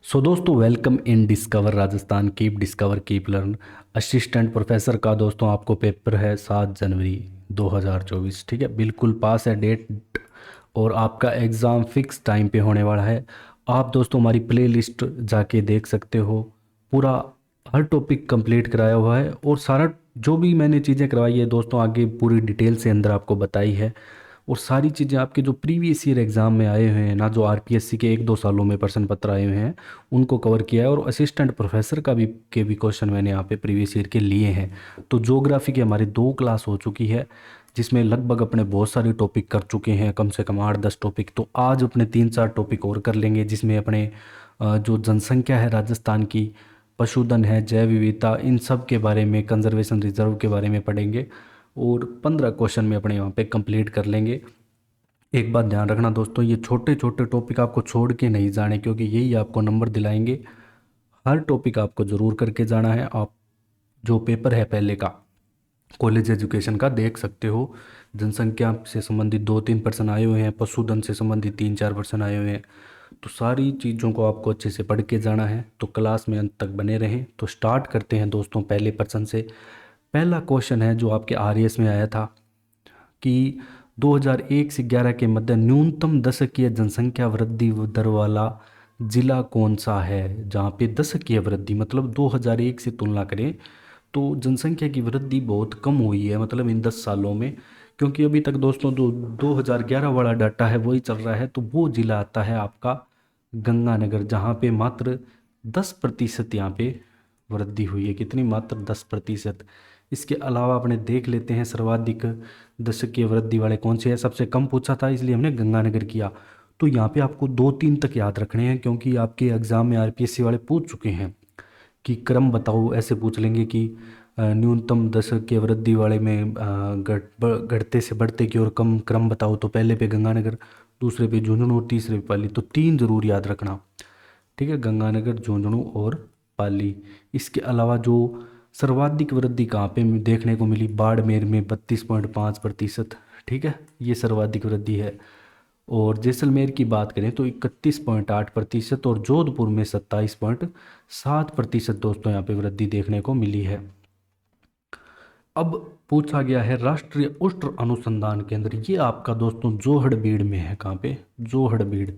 सो दोस्तों, welcome in discover Rajasthan. Keep discover keep learn. Assistant professor का दोस्तों आपको पेपर है 7 जनवरी 2024। ठीक है, बिल्कुल पास है डेट। और आपका एग्ज़ाम फिक्स टाइम पे होने वाला है। आप दोस्तों हमारी प्ले लिस्ट जाके देख सकते हो। पूरा हर टॉपिक कंप्लीट कराया हुआ है और सारा जो भी मैंने चीज़ें करवाई है दोस्तों आगे पूरी डिटेल से अंदर आपको बताई है। और सारी चीज़ें आपके जो प्रीवियस ईयर एग्ज़ाम में आए हुए हैं ना, जो आरपीएससी के 1-2 सालों में प्रश्न पत्र आए हुए हैं उनको कवर किया है। और असिस्टेंट प्रोफेसर का भी के भी क्वेश्चन मैंने यहाँ पे प्रीवियस ईयर के लिए हैं। तो ज्योग्राफी की हमारी 2 क्लास हो चुकी है जिसमें लगभग अपने बहुत सारे टॉपिक कर चुके हैं, कम से कम 8-10 टॉपिक। तो आज अपने 3-4 टॉपिक और कर लेंगे जिसमें अपने जो जनसंख्या है राजस्थान की, पशुधन है, जैव विविधता, इन सब के बारे में, कंजर्वेशन रिजर्व के बारे में पढ़ेंगे। और 15 क्वेश्चन में अपने यहाँ पे कंप्लीट कर लेंगे। एक बात ध्यान रखना दोस्तों, ये छोटे छोटे टॉपिक आपको छोड़ के नहीं जाने, क्योंकि यही आपको नंबर दिलाएंगे। हर टॉपिक आपको ज़रूर करके जाना है। आप जो पेपर है पहले का कॉलेज एजुकेशन का देख सकते हो। जनसंख्या से संबंधित 2-3 प्रश्न आए हुए हैं, पशुधन से संबंधित 3-4 प्रश्न आए हुए हैं। तो सारी चीज़ों को आपको अच्छे से पढ़ के जाना है। तो क्लास में अंत तक बने रहें। तो स्टार्ट करते हैं दोस्तों पहले प्रश्न से। पहला क्वेश्चन है जो आपके आरएएस में आया था कि 2001 से 11 के मध्य न्यूनतम दशकीय जनसंख्या वृद्धि दर वाला जिला कौन सा है। जहाँ पे दशकीय वृद्धि मतलब 2001 से तुलना करें तो जनसंख्या की वृद्धि बहुत कम हुई है, मतलब इन 10 सालों में। क्योंकि अभी तक दोस्तों 2011 वाला डाटा है वही चल रहा है। तो वो जिला आता है आपका गंगानगर, जहाँ पे मात्र 10% यहाँ पे वृद्धि हुई है। कितनी? मात्र 10%। इसके अलावा अपने देख लेते हैं सर्वाधिक दशकीय वृद्धि वाले कौन से हैं। सबसे कम पूछा था इसलिए हमने गंगानगर किया। तो यहाँ पे आपको 2-3 तक याद रखने हैं, क्योंकि आपके एग्जाम में आरपीएससी वाले पूछ चुके हैं कि क्रम बताओ। ऐसे पूछ लेंगे कि न्यूनतम दशकीय वृद्धि वाले में घटते से बढ़ते की ओर कम क्रम बताओ। तो पहले पे गंगानगर, दूसरे पे झुंझुनू, तीसरे पे पाली। तो 3 जरूर याद रखना। ठीक है, गंगानगर, झुंझुनू और पाली। इसके अलावा जो सर्वाधिक वृद्धि कहाँ पे देखने को मिली, बाड़मेर में 32.5%। ठीक है, ये सर्वाधिक वृद्धि है। और जैसलमेर की बात करें तो 31.8% और जोधपुर में 27.7% दोस्तों यहाँ पे वृद्धि देखने को मिली है। अब पूछा गया है राष्ट्रीय उष्ण अनुसंधान केंद्र, ये आपका दोस्तों जोहड़बीड़ में है। कहाँ पे? जोहड़बीड़।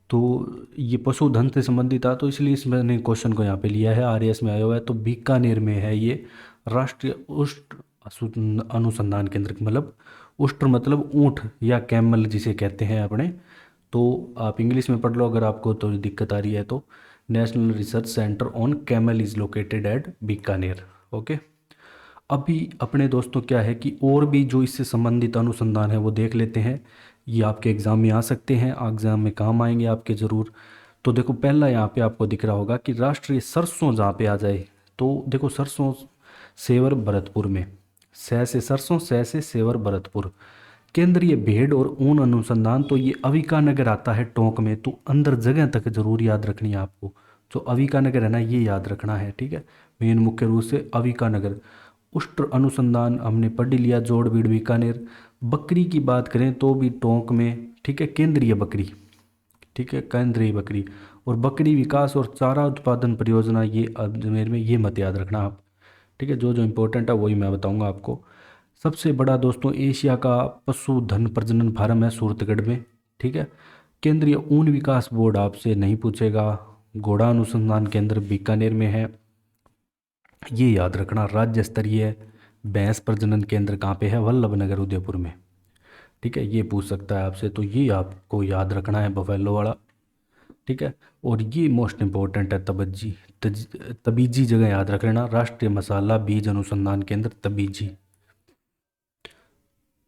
तो ये पशुधन से संबंधित था, तो इसलिए इस मैंने क्वेश्चन को यहाँ पे लिया है। आरएएस में आया हुआ है। तो बीकानेर में है ये राष्ट्रीय उष्ण अनुसंधान केंद्र। मतलब उष्ट्र मतलब ऊँट या कैमल जिसे कहते हैं अपने। तो आप इंग्लिश में पढ़ लो अगर आपको तो दिक्कत आ रही है तो। National research centre on camel is located at Bikaner. Okay. अभी अपने दोस्तों क्या है कि और भी जो इससे संबंधित अनुसंधान है वो देख लेते हैं। ये आपके एग्ज़ाम में आ सकते हैं, एग्ज़ाम में काम आएंगे आपके ज़रूर। तो देखो पहला यहाँ पे आपको दिख रहा होगा कि राष्ट्रीय सरसों जहाँ पे आ जाए तो देखो सरसों सेवर भरतपुर में। सह से सरसों, सह से सेवर भरतपुर। केंद्रीय भेड़ और ऊन अनुसंधान तो ये अविका नगर आता है टोंक में। तो अंदर जगह तक जरूर याद रखनी है आपको। जो अविका नगर है ना, ये याद रखना है। ठीक है, मेन मुख्य रूप से अविका नगर। उष्ट्र अनुसंधान हमने पढ़ ही लिया, जोड़बीड़ बीकानेर। बकरी की बात करें तो भी टोंक में। ठीक है, केंद्रीय बकरी। ठीक है, केंद्रीय बकरी। और बकरी विकास और चारा उत्पादन परियोजना ये अजमेर में, ये मत याद रखना आप। ठीक है, जो जो इम्पोर्टेंट है वही मैं बताऊंगा आपको। सबसे बड़ा दोस्तों एशिया का पशुधन प्रजनन फार्म है सूरतगढ़ में। ठीक है, केंद्रीय ऊन विकास बोर्ड आपसे नहीं पूछेगा। घोड़ा अनुसंधान केंद्र बीकानेर में है, ये याद रखना। राज्य स्तरीय भैंस प्रजनन केंद्र कहाँ पे है? वल्लभनगर उदयपुर में। ठीक है, ये पूछ सकता है आपसे, तो ये आपको याद रखना है, बफेलो वाला। ठीक है, और ये मोस्ट इम्पोर्टेंट है तबीजी जगह याद रख लेना। राष्ट्रीय मसाला बीज अनुसंधान केंद्र तबीजी।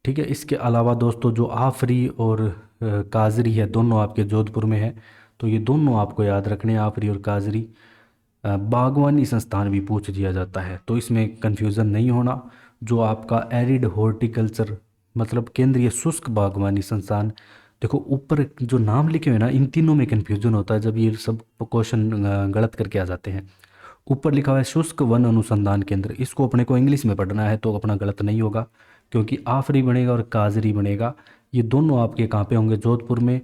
ठीक है, इसके अलावा दोस्तों जो आफरी और काजरी है दोनों आपके जोधपुर में है। तो ये दोनों आपको याद रखने हैं, आफरी और काजरी। बागवानी संस्थान भी पूछ दिया जाता है, तो इसमें कंफ्यूजन नहीं होना। जो आपका एरिड हॉर्टिकल्चर मतलब केंद्रीय शुष्क बागवानी संस्थान। देखो ऊपर जो नाम लिखे हुए ना, इन तीनों में कंफ्यूजन होता है जब ये सब क्वेश्चन गलत करके आ जाते हैं। ऊपर लिखा हुआ है शुष्क वन अनुसंधान केंद्र, इसको अपने को इंग्लिश में पढ़ना है तो अपना गलत नहीं होगा, क्योंकि आफरी बनेगा और काजरी बनेगा। ये दोनों आपके कहाँ पे होंगे? जोधपुर में।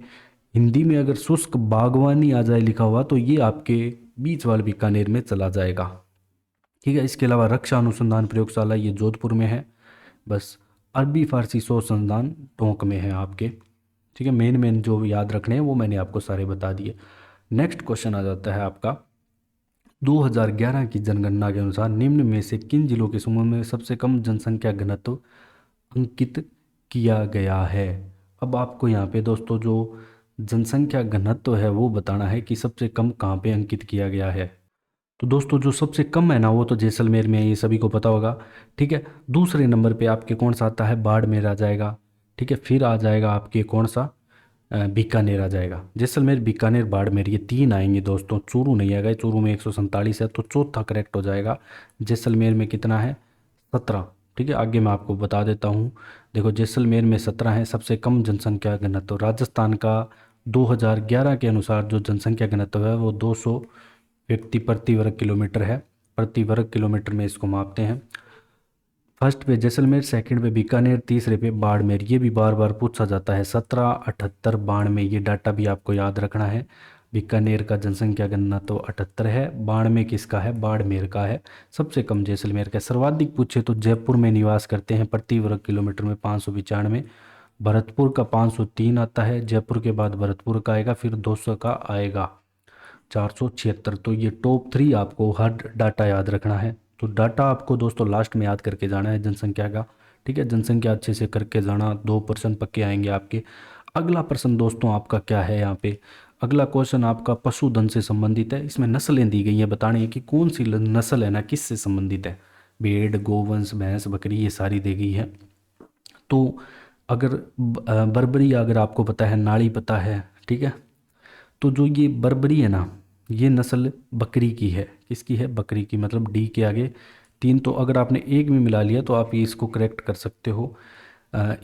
हिंदी में अगर शुष्क बागवानी आ जाए लिखा हुआ तो ये आपके बीच वाले बीकानेर में चला जाएगा। ठीक है, इसके अलावा रक्षा अनुसंधान प्रयोगशाला ये जोधपुर में है। बस अरबी फारसी शोध संस्थान टोंक में है आपके। ठीक है, मेन मेन जो याद रखने हैं वो मैंने आपको सारे बता दिए। नेक्स्ट क्वेश्चन आ जाता है आपका 2011 की जनगणना के अनुसार निम्न में से किन जिलों के समूह में सबसे कम जनसंख्या घनत्व अंकित किया गया है। अब आपको यहाँ पे दोस्तों जो जनसंख्या घनत्व है वो बताना है कि सबसे कम कहाँ पे अंकित किया गया है। तो दोस्तों जो सबसे कम है ना वो तो जैसलमेर में है, ये सभी को पता होगा। ठीक है, दूसरे नंबर पे आपके कौन सा आता है, बाड़मेर आ जाएगा। ठीक है, फिर आ जाएगा आपके कौन सा, बीकानेर आ जाएगा। जैसलमेर, बीकानेर, बाड़मेर, ये तीन आएंगे दोस्तों। चूरू नहीं आएगा, चूरू में 147 है, तो चौथा करेक्ट हो जाएगा। जैसलमेर में कितना है, 17। ठीक है, आगे मैं आपको बता देता हूँ। देखो जैसलमेर में 17 है, सबसे कम जनसंख्या घनत्व। राजस्थान का 2011 के अनुसार जो जनसंख्या घनत्व है वो 200 व्यक्ति प्रति वर्ग किलोमीटर है। प्रति वर्ग किलोमीटर में इसको मापते हैं। फर्स्ट पे जैसलमेर, सेकंड पे बीकानेर, तीसरे पे बाड़मेर। ये भी बार बार पूछा जाता है, 17, 78, बाड़मेर, ये डाटा भी आपको याद रखना है। बीकानेर का जनसंख्या गणना तो 78 है, बाड़मेर किसका है, बाड़मेर का है। सबसे कम जैसलमेर का। सर्वाधिक पूछे तो जयपुर में निवास करते हैं प्रति वर्ग किलोमीटर में 595। भरतपुर का 503 आता है, जयपुर के बाद भरतपुर का आएगा, फिर 200 का आएगा 476। तो ये टॉप 3 आपको हर डाटा याद रखना है। तो डाटा आपको दोस्तों लास्ट में याद करके जाना है जनसंख्या का। ठीक है, जनसंख्या अच्छे से करके जाना, 2% पक्के आएंगे आपके। अगला प्रश्न दोस्तों आपका क्या है यहाँ पे, अगला क्वेश्चन आपका पशुधन से संबंधित है। इसमें नस्लें दी गई हैं, बतानी है कि कौन सी नस्ल है ना किससे संबंधित है। भेड़, गोवंश, भैंस, बकरी, ये सारी दी गई है। तो अगर बर्बरी अगर आपको पता है, नाड़ी पता है, ठीक है, तो जो ये बर्बरी है ना, ये नस्ल बकरी की है। किसकी है, बकरी की। मतलब डी के आगे 3, तो अगर आपने एक में मिला लिया तो आप ये इसको करेक्ट कर सकते हो।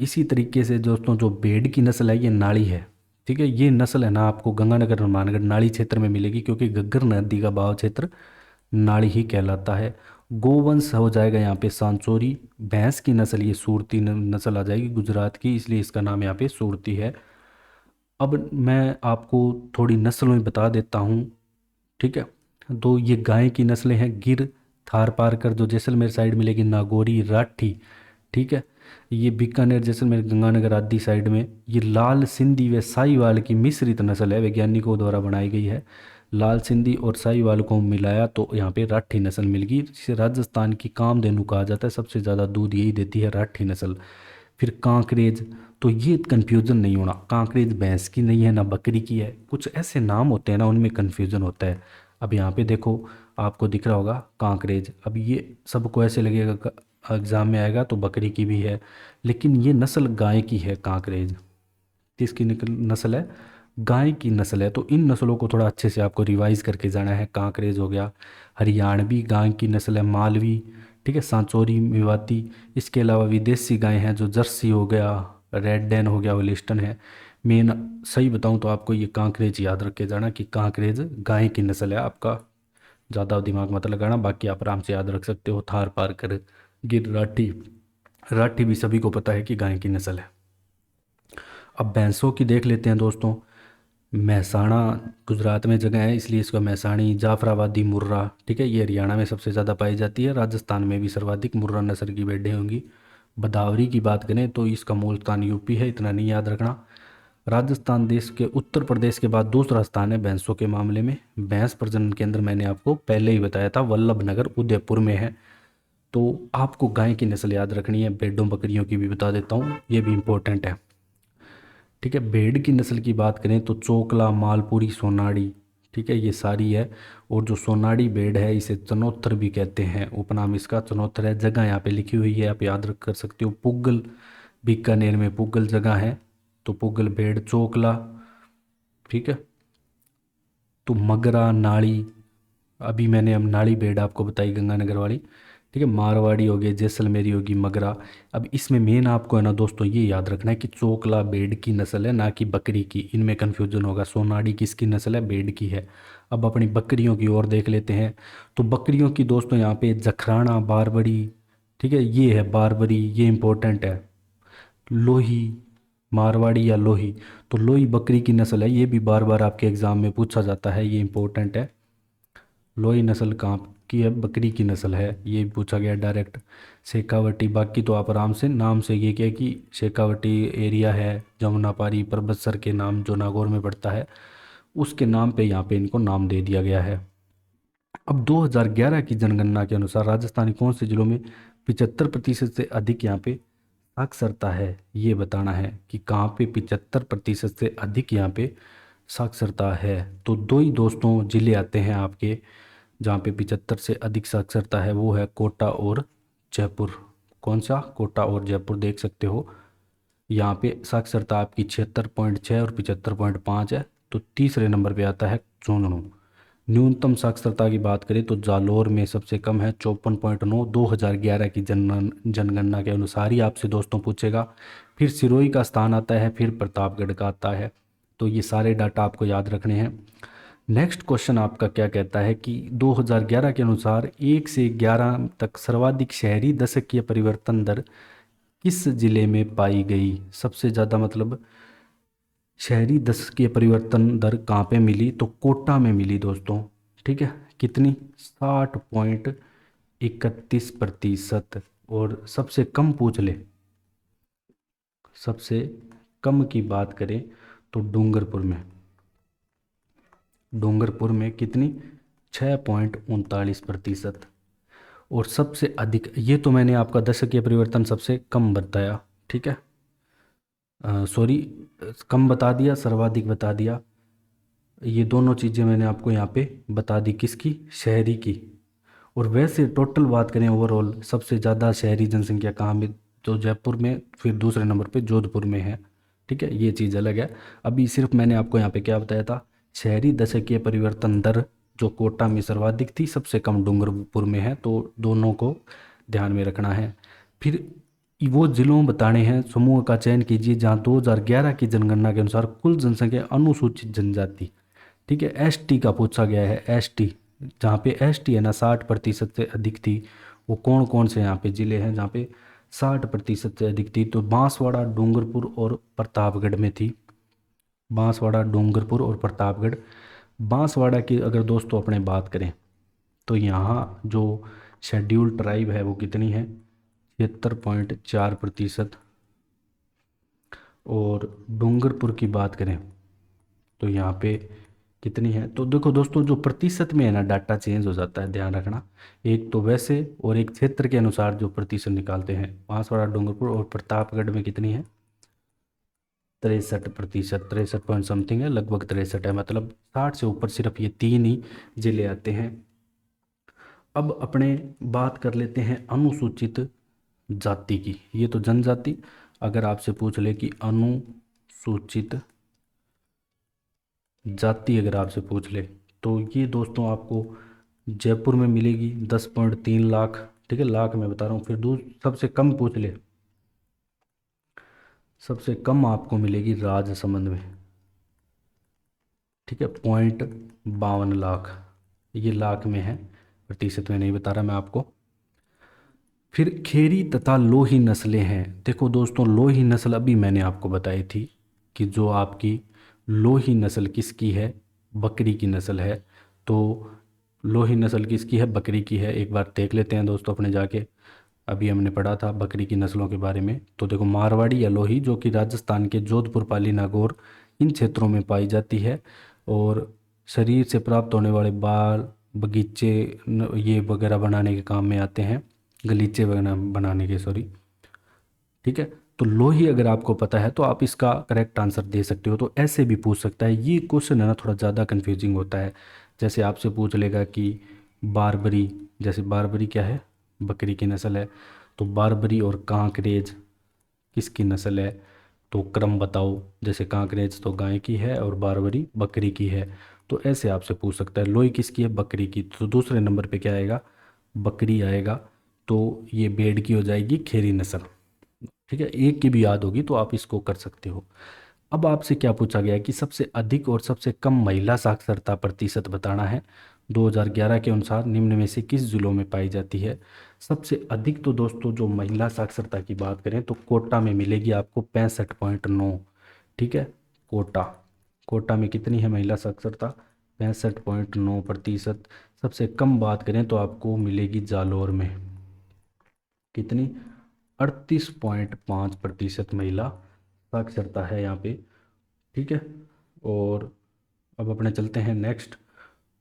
इसी तरीके से दोस्तों जो भेड़ की नस्ल है ये नाड़ी है। ठीक है, ये नस्ल है ना आपको गंगानगर, हनुमानगढ़, नाड़ी क्षेत्र में मिलेगी, क्योंकि घग्गर नदी का बहाव क्षेत्र नाड़ी ही कहलाता है। गोवंश हो जाएगा यहाँ पे सांचौरी। भैंस की नस्ल ये सूरती नस्ल आ जाएगी गुजरात की, इसलिए इसका नाम यहाँ पे सूरती है। अब मैं आपको थोड़ी नस्लों में बता देता हूँ। ठीक है, तो ये गाय की नस्लें हैं, गिर, थार पारकर जो जैसलमेर साइड मिलेगी, नागौरी, राठी। ठीक है, ये बीकानेर, जैसलमेर, गंगानगर आदि साइड में। ये लाल सिंधी व साहीवाल की मिश्रित नस्ल है, वैज्ञानिकों द्वारा बनाई गई है। लाल सिंधी और साहीवाल को मिलाया तो यहाँ पे राठी नस्ल मिल गई, जिसे राजस्थान की कामधेनु कहा जाता है। सबसे ज़्यादा दूध यही देती है राठी नस्ल। फिर कांकरेज, तो ये कन्फ्यूज़न नहीं होना, कांकरेज भैंस की नहीं है ना बकरी की है। कुछ ऐसे नाम होते हैं ना उनमें कन्फ्यूज़न होता है। अब यहाँ पे देखो आपको दिख रहा होगा कांकरेज, अब ये सबको ऐसे लगेगा एग्ज़ाम में आएगा तो बकरी की भी है, लेकिन ये नस्ल गाय की है कांकरेज। किसकी नस्ल है, गाय की नस्ल है। तो इन नस्लों को थोड़ा अच्छे से आपको रिवाइज करके जाना है। कांकरेज हो गया, हरियाणवी गाय की नस्ल है मालवी। ठीक है, सांचौरी, मेवाती। इसके अलावा विदेशी गाय हैं जो जर्सी हो गया, रेड डेन हो गया, वेलिस्टन है। मेन सही बताऊं तो आपको ये कांकरेज याद रख के जाना कि कांकरेज गाय की नस्ल है। आपका ज़्यादा दिमाग मत लगाना, बाकी आप आराम से याद रख सकते हो। थार पारकर, गिर, राठी। राठी भी सभी को पता है कि गाय की नस्ल है। अब भैंसों की देख लेते हैं दोस्तों। महसाणा गुजरात में जगह है, इसलिए इसको महसाणी, जाफराबादी, मुर्रा। ठीक है, ये हरियाणा में सबसे ज़्यादा पाई जाती है। राजस्थान में भी सर्वाधिक मुर्रा नस्ल की भेड़ें होंगी। बदावरी की बात करें तो इसका मूल स्थान यूपी है, इतना नहीं याद रखना। राजस्थान देश के उत्तर प्रदेश के बाद दूसरा स्थान है भैंसों के मामले में। भैंस प्रजनन केंद्र मैंने आपको पहले ही बताया था, वल्लभ नगर उदयपुर में है। तो आपको गाय की नस्ल याद रखनी है। भेड़ों बकरियों की भी बता देता हूँ, ये भी इम्पोर्टेंट है। ठीक है, भेड़ की नस्ल की बात करें तो चोकला, मालपुरी, सोनाड़ी। ठीक है, ये सारी है। और जो सोनाड़ी भेड़ है इसे चनौथर भी कहते हैं, उपनाम इसका चनौथर है। जगह यहाँ पे लिखी हुई है, आप याद रख कर सकते हो। पुगल, बीकानेर में पुगल जगह है, तो पुगल भेड़, चोकला। ठीक है, तो मगरा, नाड़ी, अभी मैंने अब नाड़ी भेड़ आपको बताई गंगानगर वाली। ठीक है, मारवाड़ी हो गई, जैसलमेरी होगी, मगरा। अब इसमें मेन आपको है ना दोस्तों ये याद रखना है कि चोकला भेड़ की नस्ल है, ना कि बकरी की। इनमें कन्फ्यूजन होगा। सोनाड़ी किसकी नस्ल है, भेड़ की है। अब अपनी बकरियों की ओर देख लेते हैं। तो बकरियों की दोस्तों यहाँ पे जखराना, बारबरी। ठीक है, ये है बारबरी, ये इंपॉर्टेंट है। लोही, मारवाड़ी या लोही। तो लोही बकरी की नस्ल है, ये भी बार बार आपके एग्जाम में पूछा जाता है, ये इंपॉर्टेंट है। लोही नस्ल कहाँ की है? बकरी की नस्ल है, ये भी पूछा गया डायरेक्ट। शेखावटी, बाकी तो आप आराम से नाम से, ये क्या है कि शेखावटी एरिया है जमुनापारी परबतसर के नाम जो नागौर में पड़ता है, उसके नाम पे यहाँ पे इनको नाम दे दिया गया है। अब 2011 की जनगणना के अनुसार राजस्थान के कौन से जिलों में 75% से अधिक यहाँ पे साक्षरता है, ये बताना है कि कहाँ पे 75% से अधिक यहाँ पे साक्षरता है। तो दो ही दोस्तों जिले आते हैं आपके जहाँ पे 75 से अधिक साक्षरता है, वो है कोटा और जयपुर। कौन सा? कोटा और जयपुर, देख सकते हो यहाँ पे साक्षरता आपकी 76.6 और 75.5 है। तो तीसरे नंबर पे आता है झुंझुनू। न्यूनतम साक्षरता की बात करें तो जालोर में सबसे कम है 54.9, 2011 की जनगणना के अनुसार ही आपसे दोस्तों पूछेगा। फिर सिरोही का स्थान आता है, फिर प्रतापगढ़ का आता है। तो ये सारे डाटा आपको याद रखने हैं। नेक्स्ट क्वेश्चन आपका क्या कहता है कि 2011 के अनुसार 1 से 11 तक सर्वाधिक शहरी दशकीय परिवर्तन दर किस जिले में पाई गई? सबसे ज़्यादा मतलब शहरी दशकीय परिवर्तन दर कहाँ पे मिली? तो कोटा में मिली दोस्तों। ठीक है, कितनी? 60.31%। और सबसे कम पूछ ले, सबसे कम की बात करें तो डूंगरपुर में कितनी? 6.39%। और सबसे अधिक, ये तो मैंने आपका दशकीय परिवर्तन सबसे कम बताया, ठीक है, सॉरी, कम बता दिया, सर्वाधिक बता दिया। ये दोनों चीज़ें मैंने आपको यहाँ पे बता दी, किसकी? शहरी की। और वैसे टोटल बात करें ओवरऑल, सबसे ज़्यादा शहरी जनसंख्या कहाँ में? तो जयपुर में, फिर दूसरे नंबर पे जोधपुर में है। ठीक है, ये चीज़ अलग है। अभी सिर्फ मैंने आपको यहाँ पे क्या बताया था? शहरी दशकीय परिवर्तन दर जो कोटा में सर्वाधिक थी, सबसे कम डूंगरपुर में है। तो दोनों को ध्यान में रखना है। फिर वो जिलों बताने हैं, समूह का चयन कीजिए जहाँ 2011 की जनगणना के अनुसार कुल जनसंख्या अनुसूचित जनजाति, ठीक है, एसटी का पूछा गया है। एसटी, जहाँ पे एसटी है ना 60% से अधिक थी, वो कौन कौन से यहाँ पे जिले हैं जहाँ पे 60% से अधिक थी? तो बांसवाड़ा, डूंगरपुर और प्रतापगढ़ में थी। बांसवाड़ा, डूंगरपुर और प्रतापगढ़। बांसवाड़ा की अगर दोस्तों अपने बात करें तो यहाँ जो शेड्यूल ट्राइब है वो कितनी है? 76.4%। और डूंगरपुर की बात करें तो यहाँ पे कितनी है? तो देखो दोस्तों, जो प्रतिशत में है ना, डाटा चेंज हो जाता है, ध्यान रखना। एक तो वैसे और एक क्षेत्र के अनुसार जो प्रतिशत निकालते हैं। बांसवाड़ा, डूंगरपुर और प्रतापगढ़ में कितनी है? 63%, 63 पॉइंट समथिंग है, लगभग 63 है। मतलब 60 से ऊपर सिर्फ ये तीन ही जिले आते हैं। अब अपने बात कर लेते हैं अनुसूचित जाति की। ये तो जनजाति, अगर आपसे पूछ ले कि अनुसूचित जाति अगर आपसे पूछ ले तो ये दोस्तों आपको जयपुर में मिलेगी 10.3 लाख। ठीक है, लाख में बता रहा हूँ। फिर सबसे कम पूछ ले, सबसे कम आपको मिलेगी राजसमंद में। ठीक है, 0.52 लाख, ये लाख में है, प्रतिशत में नहीं बता रहा मैं आपको। फिर खेरी तथा लोही नस्लें हैं। देखो दोस्तों, लोही नस्ल अभी मैंने आपको बताई थी कि जो आपकी लोही नस्ल किसकी है? बकरी की नस्ल है। तो लोही नस्ल किसकी है? बकरी की है। एक बार देख लेते हैं दोस्तों अपने जाके, अभी हमने पढ़ा था बकरी की नस्लों के बारे में। तो देखो, मारवाड़ी या लोही जो कि राजस्थान के जोधपुर, पाली, नागौर इन क्षेत्रों में पाई जाती है। और शरीर से प्राप्त होने वाले बाल, बगीचे, ये वगैरह बनाने के काम में आते हैं, गलीचे वगैरह बनाने के, सॉरी। ठीक है, तो लोही अगर आपको पता है तो आप इसका करेक्ट आंसर दे सकते हो। तो ऐसे भी पूछ सकता है। ये क्वेश्चन है ना थोड़ा ज़्यादा कंफ्यूजिंग होता है। जैसे आपसे पूछ लेगा कि बारबरी, जैसे बारबरी क्या है? बकरी की नस्ल है। तो बारबरी और कांकरेज किसकी नस्ल है? तो क्रम बताओ। जैसे कांकरेज तो गाय की है और बारबरी बकरी की है। तो ऐसे आपसे पूछ सकता है। लोही किसकी है? बकरी की। तो दूसरे नंबर पे क्या आएगा? बकरी आएगा। तो ये भेड़ की हो जाएगी खेरी नस्ल। ठीक है, एक की भी याद होगी तो आप इसको कर सकते हो। अब आपसे क्या पूछा गया है कि सबसे अधिक और सबसे कम महिला साक्षरता प्रतिशत बताना है। 2011 के अनुसार निम्न में से किस जिलों में पाई जाती है? सबसे अधिक तो दोस्तों जो महिला साक्षरता की बात करें तो कोटा में मिलेगी आपको 65.9। ठीक है, कोटा, कोटा में कितनी है महिला साक्षरता? 65.9%। सबसे कम बात करें तो आपको मिलेगी जालौर में, कितनी? 38.5% महिला साक्षरता है यहाँ पे। ठीक है, और अब अपने चलते हैं नेक्स्ट,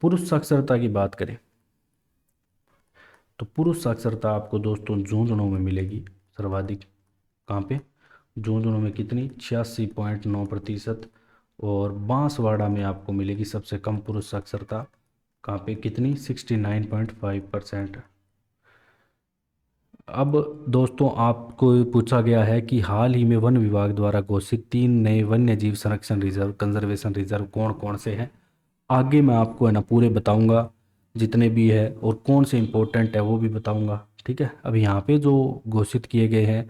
पुरुष साक्षरता की बात करें तो पुरुष साक्षरता आपको दोस्तों झुंझुनू में मिलेगी सर्वाधिक। कहाँ पे? झुंझुनू में कितनी? 86.9%। और बांसवाड़ा में आपको मिलेगी सबसे कम पुरुष साक्षरता। कहाँ पे? कितनी? 69.5%। अब दोस्तों आपको पूछा गया है कि हाल ही में वन विभाग द्वारा घोषित 3 नए वन्य जीव संरक्षण रिजर्व, कंजर्वेशन रिजर्व कौन कौन से हैं? आगे मैं आपको है ना पूरे बताऊंगा जितने भी है, और कौन से इम्पोर्टेंट है वो भी बताऊंगा। ठीक है, अब यहाँ पे जो घोषित किए गए हैं,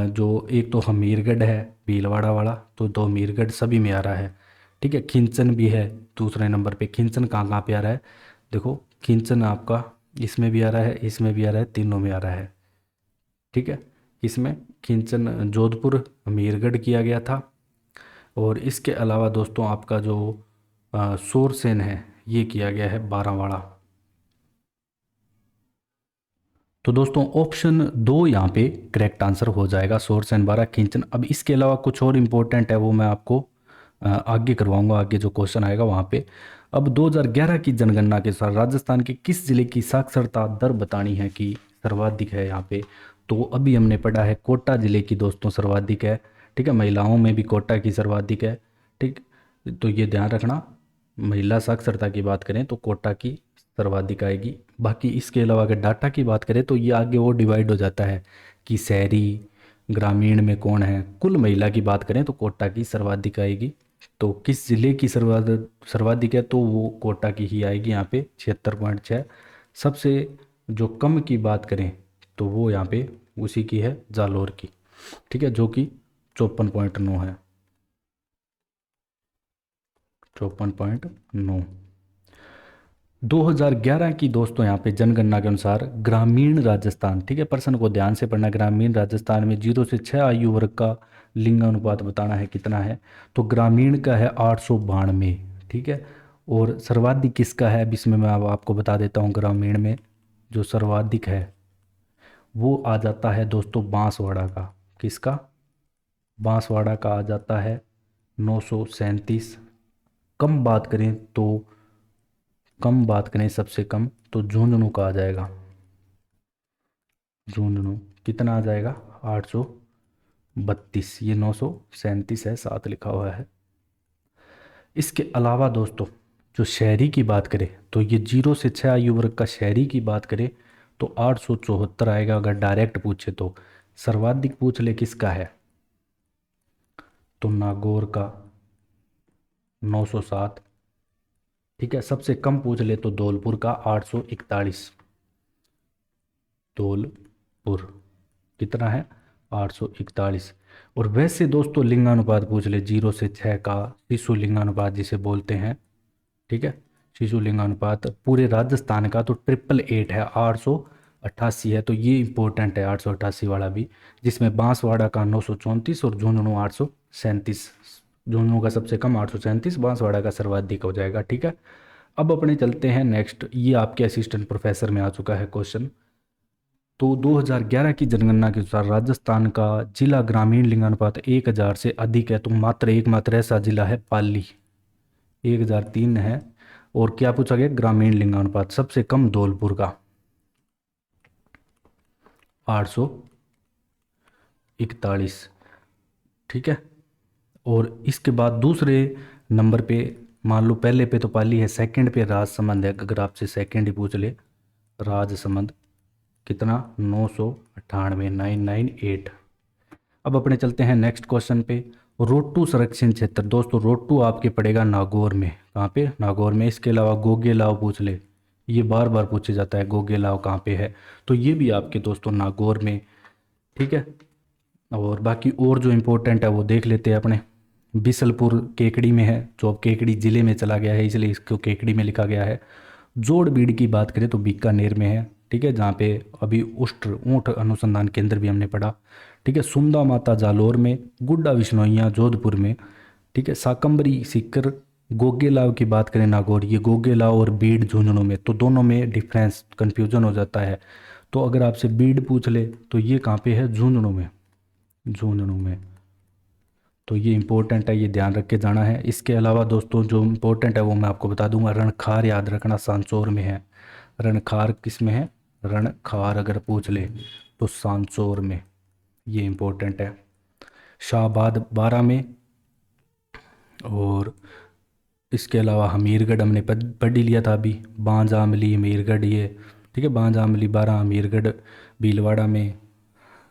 जो एक तो हमीरगढ़ है भीलवाड़ा वाला, तो दो हमीरगढ़ सभी में आ रहा है। ठीक है, खिंचन भी है दूसरे नंबर पे। खिंचन कहाँ कहाँ पे आ रहा है? देखो, खिंचन आपका इसमें भी आ रहा है, इसमें भी आ रहा है, तीनों में आ रहा है। ठीक है, इसमें खिंचन जोधपुर हमीरगढ़ किया गया था। और इसके अलावा दोस्तों आपका जो शोरसेन है ये किया गया है बारावाड़ा। तो दोस्तों ऑप्शन 2 यहाँ पे करेक्ट आंसर हो जाएगा, शोरसेन बारा खिंचन। अब इसके अलावा कुछ और इम्पोर्टेंट है वो मैं आपको आगे करवाऊंगा, आगे जो क्वेश्चन आएगा वहाँ पे। अब 2011 की जनगणना के अनुसार राजस्थान के किस जिले की साक्षरता दर बतानी है कि सर्वाधिक है यहाँ पे? तो अभी हमने पढ़ा है कोटा जिले की दोस्तों सर्वाधिक है। ठीक है, महिलाओं में भी कोटा की सर्वाधिक है। ठीक, तो ये ध्यान रखना, महिला साक्षरता की बात करें तो कोटा की सर्वाधिक आएगी। बाकी इसके अलावा अगर डाटा की बात करें तो ये आगे वो डिवाइड हो जाता है कि शहरी ग्रामीण में कौन है। कुल महिला की बात करें तो कोटा की सर्वाधिक आएगी। तो किस जिले की सर्वाधिक है तो वो कोटा की ही आएगी यहाँ पे 76.6। सबसे जो कम की बात करें तो वो यहाँ पे उसी की है जालौर की। ठीक है, जो कि 54.9 है, 54.9। 2011 की दोस्तों यहाँ पे जनगणना के अनुसार ग्रामीण राजस्थान, ठीक है, प्रश्न को ध्यान से पढ़ना, ग्रामीण राजस्थान में 0 से 6 आयु वर्ग का लिंगानुपात बताना है कितना है? तो ग्रामीण का है 892। ठीक है, और सर्वाधिक किसका है? अब इसमें मैं अब आपको बता देता हूँ। ग्रामीण में जो सर्वाधिक है वो आ जाता है दोस्तों बांसवाड़ा का। किसका? बांसवाड़ा का आ जाता है 937। कम बात करें तो, कम बात करें सबसे कम तो झुंझुनू का आ जाएगा। झुंझुनू कितना आ जाएगा? 832। ये 937 है, 7 लिखा हुआ है। इसके अलावा दोस्तों जो शहरी की बात करें तो ये 0 से 6 आयु वर्ग का शहरी की बात करें तो 874 आएगा अगर डायरेक्ट पूछे तो। सर्वाधिक पूछ ले किसका है तो नागौर का 907। ठीक है, सबसे कम पूछ ले तो धौलपुर का 841। धौलपुर कितना है? 841। और वैसे दोस्तों लिंगानुपात पूछ ले 0 से 6 का, शिशु लिंगानुपात जिसे बोलते हैं। ठीक है, शिशु लिंगानुपात पूरे राजस्थान का तो 888 है, 888 है। तो ये इंपॉर्टेंट है 888 वाला भी, जिसमें बांसवाड़ा का 934 और झुंझुनू 837। झुंझुनू का सबसे कम 837, बांसवाड़ा का सर्वाधिक हो जाएगा। ठीक है, अब अपने चलते हैं नेक्स्ट। ये आपके असिस्टेंट प्रोफेसर में आ चुका है क्वेश्चन। तो 2011 की जनगणना के अनुसार राजस्थान का जिला ग्रामीण लिंगानुपात 1000 से अधिक है तो मात्र एकमात्र ऐसा जिला है पाली, 1003 है। और क्या पूछा गया? ग्रामीण लिंगानुपात सबसे कम धौलपुर का 841। ठीक है, और इसके बाद दूसरे नंबर पे, मान लो पहले पे तो पाली है, सेकंड पे राजसमंद है। अगर आपसे सेकंड ही पूछ ले, राजसमंद कितना? 998, 998। अब अपने चलते हैं नेक्स्ट क्वेश्चन पे। रोटू संरक्षण क्षेत्र दोस्तों, रोटू आपके पड़ेगा नागौर में। कहाँ पे? नागौर में। इसके अलावा गोगेलाव पूछ ले, ये बार बार पूछे जाता है गोगेलाव कहाँ पे है, तो ये भी आपके दोस्तों नागौर में। ठीक है, और बाकी और जो इम्पोर्टेंट है वो देख लेते हैं अपने। बिसलपुर केकड़ी में है, जो अब केकड़ी जिले में चला गया है इसलिए इसको केकड़ी में लिखा गया है। जोड़ बीड़ की बात करें तो बीकानेर में है, ठीक है, जहाँ पे अभी उष्ट्र ऊँट अनुसंधान केंद्र भी हमने पढ़ा। ठीक है, सुंदा माता जालोर में, गुड्डा विश्नोइया जोधपुर में, ठीक है, साकंबरी सीकर, गोगेलाव की बात करें नागौर, ये गोगेलाव और बीड झुंझुनू में, तो दोनों में डिफरेंस कन्फ्यूजन हो जाता है। तो अगर आपसे बीड पूछ ले तो ये कहाँ पे है, झुंझुनू में, झुंझुनू में। तो ये इंपॉर्टेंट है, ये ध्यान रख के जाना है। इसके अलावा दोस्तों जो इंपॉर्टेंट है वो मैं आपको बता दूंगा, रणखार याद रखना सांचौर में है। रणखार किस में है, रणखार अगर पूछ ले तो सांचौर में, ये इंपॉर्टेंट है। शाहबाद 12 में। और इसके अलावा हमीरगढ़ हमने पढ़ ही लिया था अभी, बांज आमली हमीरगढ़ ये, ठीक है, बांज आमली 12 हमीरगढ़ भीलवाड़ा में।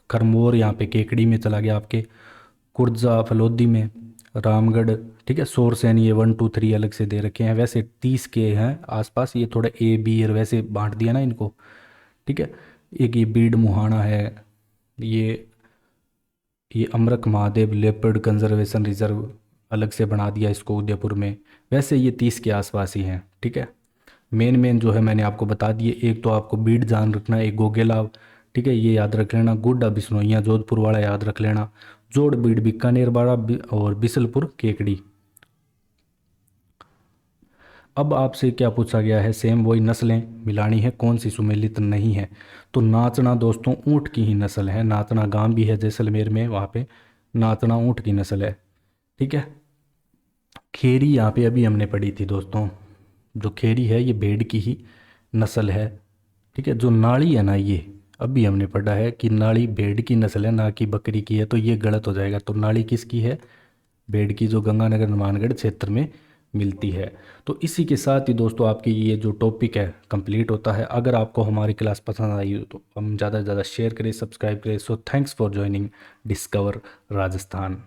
खरमोर यहाँ पे केकड़ी में चला गया आपके, कुर्जा फलोदी में, रामगढ़, ठीक है, सोरसैन ये 1 2 3 अलग से दे रखे हैं, वैसे 30 के हैं आसपास, ये थोड़ा ए बी और वैसे बांट दिया ना इनको, ठीक है। एक ये बीड मुहाना है, ये अमरक महादेव लेपर्ड कंजर्वेशन रिजर्व अलग से बना दिया इसको उदयपुर में, वैसे ये 30 के आसपास ही हैं, ठीक है। मेन मेन जो है मैंने आपको बता दिए, एक तो आपको बीड जान रखना है, एक गोगेलाव, ठीक है, ये याद रख लेना, गुड्डा बिश्नोइया जोधपुर वाला याद रख लेना, जोड़ बीड बीकानेर वाला और बिसलपुर केकड़ी। अब आपसे क्या पूछा गया है, सेम वही नस्लें मिलानी है, कौन सी सुमेलित नहीं है। तो नाचना दोस्तों ऊँट की ही नस्ल है, नाचना गांव भी है जैसलमेर में, वहाँ पे नाचना ऊँट की नस्ल है, ठीक है। खेरी यहाँ पे अभी हमने पढ़ी थी दोस्तों, जो खेरी है ये भेड़ की ही नस्ल है, ठीक है। जो नाड़ी है ना, ये अभी हमने पढ़ा है कि नाड़ी भेड़ की नस्ल है ना कि बकरी की है, तो ये गलत हो जाएगा। तो नाड़ी किसकी है, भेड़ की, जो गंगानगर हनुमानगढ़ क्षेत्र में मिलती है। तो इसी के साथ ही दोस्तों आपकी ये जो टॉपिक है कंप्लीट होता है। अगर आपको हमारी क्लास पसंद आई हो तो हम ज़्यादा से ज़्यादा शेयर करें, सब्सक्राइब करें। So thanks for joining discover Rajasthan.